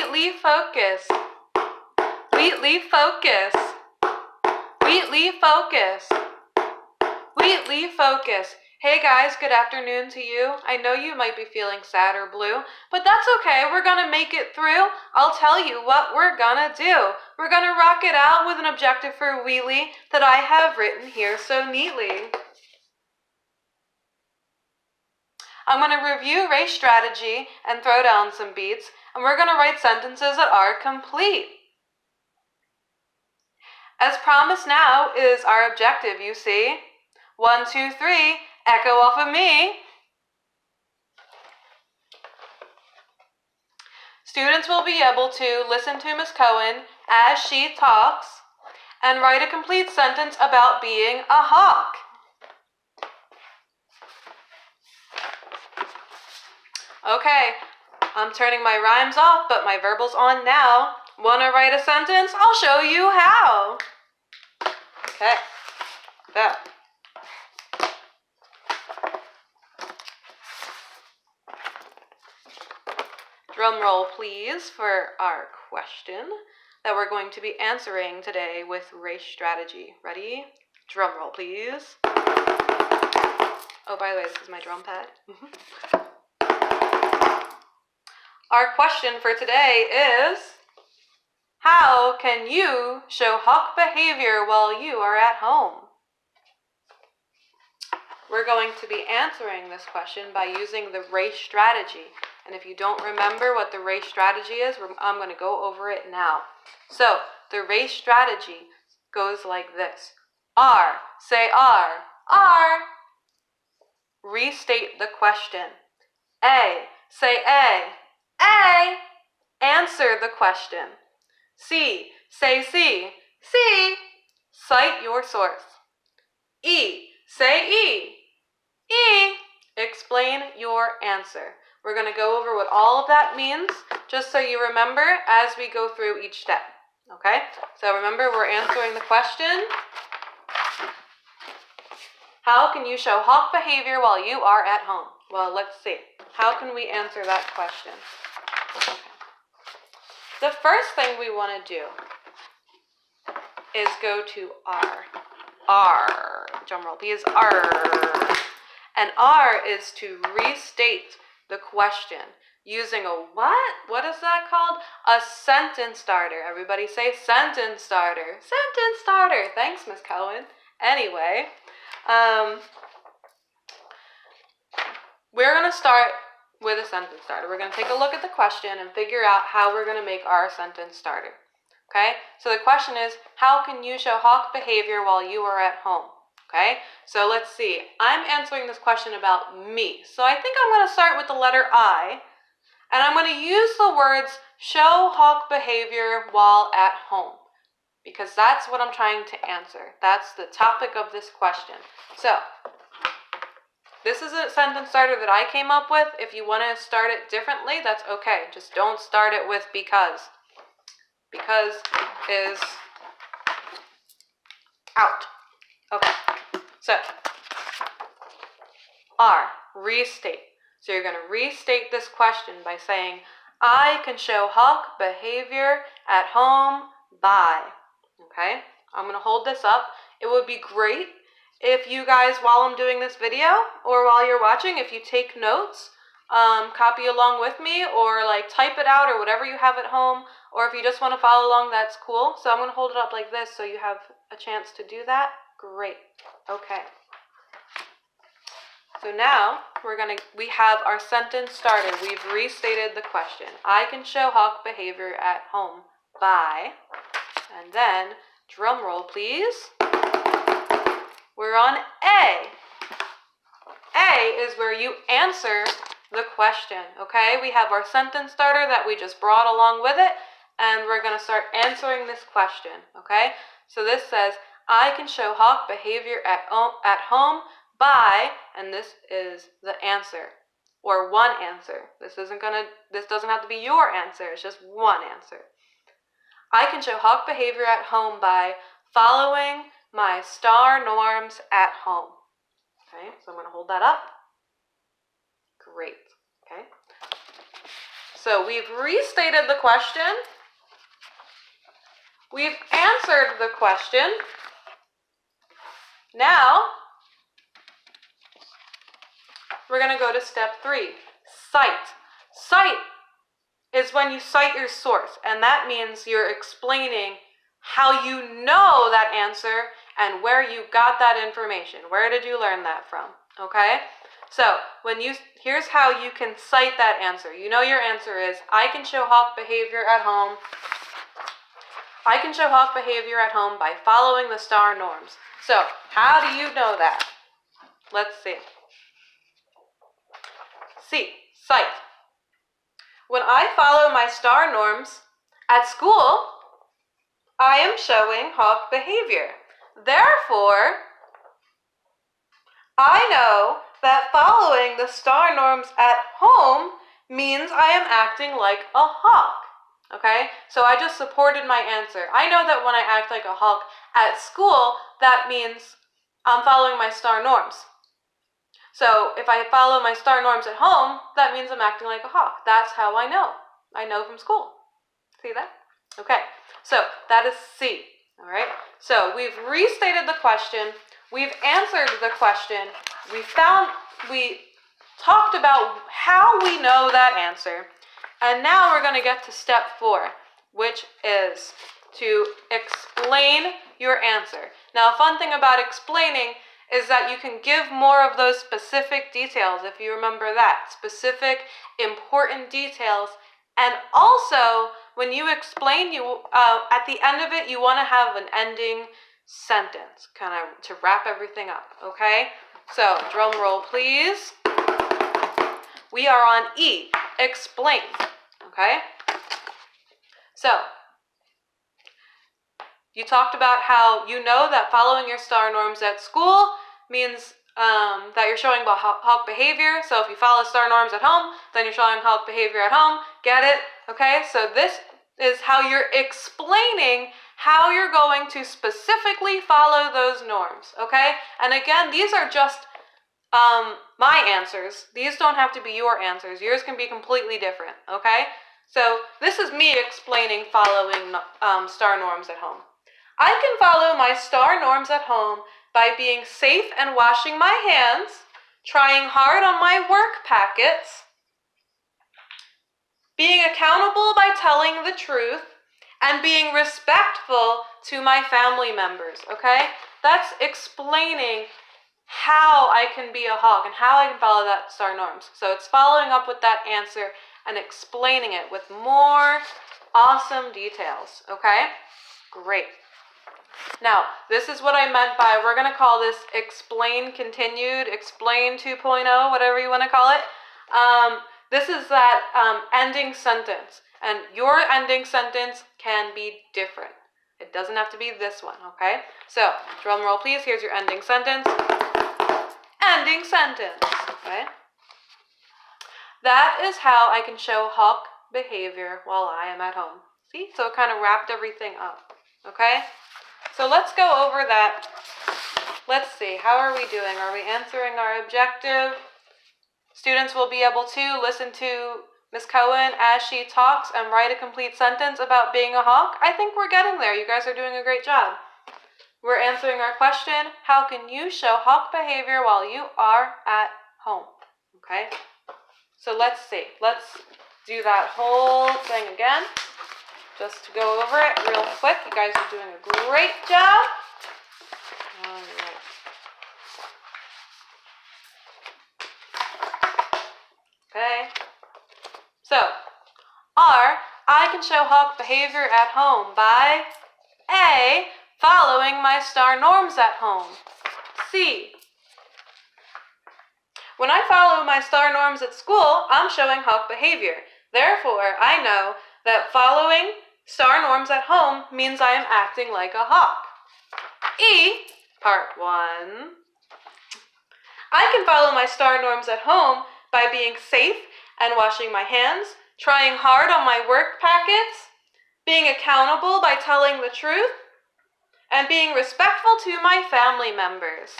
Wheatley focus. Wheatley focus. Wheatley focus. Wheatley focus. Hey guys, good afternoon to you. I know you might be feeling sad or blue, but that's okay. We're gonna make it through. I'll tell you what we're gonna do. We're gonna rock it out with an objective for Wheatley that I have written here so neatly. I'm gonna review race strategy and throw down some beats, and we're gonna write sentences that are complete. As promised now is our objective, you see. 1, 2, 3, echo off of me. Students will be able to listen to Ms. Cohen as she talks and write a complete sentence about being a hawk. Okay, I'm turning my rhymes off, but my verbal's on now. Want to write a sentence? I'll show you how. Okay, so. Drum roll, please, for our question that we're going to be answering today with race strategy. Ready? Drum roll, please. Oh, by the way, this is my drum pad. Our question for today is, how can you show hawk behavior while you are at home? We're going to be answering this question by using the race strategy. And if you don't remember what the race strategy is, I'm going to go over it now. So, the race strategy goes like this. R, say R, R. Restate the question. A, say A, A. Answer the question. C, say C, C. Cite your source. E, say E, E. Explain your answer. We're going to go over what all of that means, just so you remember as we go through each step, okay? So remember, we're answering the question. How can you show hawk behavior while you are at home? Well, let's see. How can we answer that question? Okay. The first thing we want to do is go to R. R. Drum roll, please. R. And R is to restate the question using a what? What is that called? A sentence starter. Everybody say sentence starter. Sentence starter. Thanks, Miss Cohen. Anyway, we're going to start with a sentence starter. We're going to take a look at the question and figure out how we're going to make our sentence starter. Okay? So the question is, how can you show hawk behavior while you are at home? Okay, so let's see. I'm answering this question about me. So I think I'm going to start with the letter I, and I'm going to use the words show hawk behavior while at home, because that's what I'm trying to answer. That's the topic of this question. So this is a sentence starter that I came up with. If you want to start it differently, that's okay. Just don't start it with because. Because is out. Okay. So, R, restate. So you're going to restate this question by saying, I can show hawk behavior at home by. Okay? I'm going to hold this up. It would be great if you guys, while I'm doing this video, or while you're watching, if you take notes, copy along with me, or like type it out, or whatever you have at home, or if you just want to follow along, that's cool. So I'm going to hold it up like this so you have a chance to do that. Great. Okay. So now we have our sentence starter. We've restated the question. I can show hawk behavior at home by, and then drum roll please. We're on A. A is where you answer the question. Okay? We have our sentence starter that we just brought along with it, and we're going to start answering this question. Okay? So this says, I can show hawk behavior at home by, and this is the answer, or one answer. This doesn't have to be your answer, it's just one answer. I can show hawk behavior at home by following my star norms at home. Okay, so I'm going to hold that up. Great. Okay. So we've restated the question. We've answered the question. Now, we're going to go to step 3, cite. Cite is when you cite your source, and that means you're explaining how you know that answer and where you got that information. Where did you learn that from? Okay? So, here's how you can cite that answer. You know your answer is, I can show hawk behavior at home. I can show hawk behavior at home by following the STAR norms. So, how do you know that? Let's see. C, cite. When I follow my STAR norms at school, I am showing hawk behavior. Therefore, I know that following the STAR norms at home means I am acting like a hawk. Okay? So I just supported my answer. I know that when I act like a hawk at school, that means I'm following my STAR norms. So if I follow my STAR norms at home, that means I'm acting like a hawk. That's how I know. I know from school. See that? Okay. So that is C. All right? So we've restated the question. We've answered the question. We talked about how we know that answer. And now we're going to get to step 4, which is to explain your answer. Now, a fun thing about explaining is that you can give more of those specific details, if you remember that. Specific, important details. And also, when you explain, at the end of it, you want to have an ending sentence, kind of to wrap everything up, okay? So, drum roll, please. We are on E, explain, okay? So, you talked about how you know that following your STAR norms at school means that you're showing hawk behavior. So if you follow STAR norms at home, then you're showing hawk behavior at home. Get it? Okay, so this is how you're explaining how you're going to specifically follow those norms, okay? And again, these are just my answers. These don't have to be your answers. Yours can be completely different, okay? So this is me explaining following STAR norms at home. I can follow my STAR norms at home by being safe and washing my hands, trying hard on my work packets, being accountable by telling the truth, and being respectful to my family members, okay? That's explaining how I can be a hawk and how I can follow that STAR norms. So it's following up with that answer and explaining it with more awesome details, okay? Great. Now, this is what I meant by, we're going to call this explain continued, explain 2.0, whatever you want to call it. This is that ending sentence, and your ending sentence can be different. It doesn't have to be this one, okay? So, drum roll please, here's your ending sentence. Ending sentence, okay? That is how I can show hawk behavior while I am at home. See? So it kind of wrapped everything up, okay? So let's go over that. Let's see, how are we doing? Are we answering our objective? Students will be able to listen to Ms. Cohen as she talks and write a complete sentence about being a hawk. I think we're getting there. You guys are doing a great job. We're answering our question, how can you show hawk behavior while you are at home? Okay? So let's see. Let's do that whole thing again. Just to go over it real quick. You guys are doing a great job. All right. Okay. So, R, I can show hawk behavior at home by A, following my STAR norms at home. C, when I follow my STAR norms at school, I'm showing hawk behavior. Therefore, I know that following STAR norms at home means I am acting like a hawk. E, part 1. I can follow my STAR norms at home by being safe and washing my hands, trying hard on my work packets, being accountable by telling the truth, and being respectful to my family members.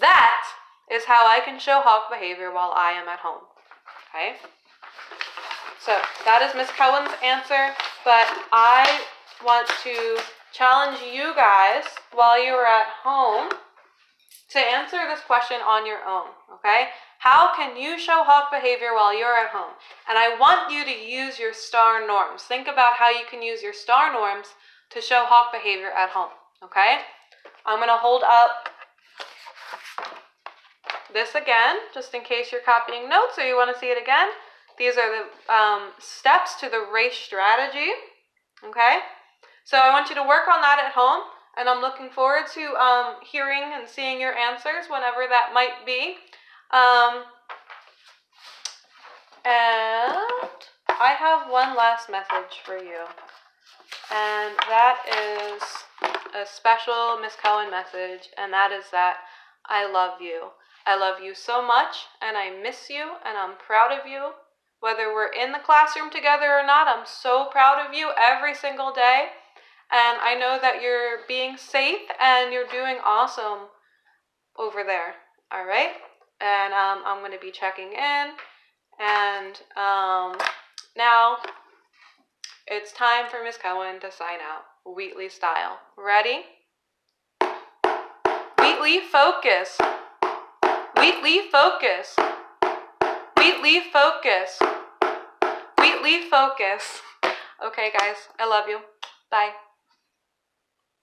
That is how I can show hawk behavior while I am at home. Okay? So that is Miss Cohen's answer, but I want to challenge you guys while you're at home to answer this question on your own, okay? How can you show hawk behavior while you're at home? And I want you to use your star norms. Think about how you can use your star norms to show hawk behavior at home, okay? I'm going to hold up this again, just in case you're copying notes or you want to see it again. These are the steps to the race strategy, okay? So I want you to work on that at home, and I'm looking forward to hearing and seeing your answers whenever that might be. And I have one last message for you, and that is a special Miss Cohen message, and that is that I love you. I love you so much, and I miss you, and I'm proud of you. Whether we're in the classroom together or not, I'm so proud of you every single day. And I know that you're being safe and you're doing awesome over there. All right? And I'm going to be checking in. And now it's time for Miss Cohen to sign out, Wheatley style. Ready? Wheatley, focus. Wheatley, focus. Wheatley, focus. Wheatley, focus. Okay, guys, I love you. Bye.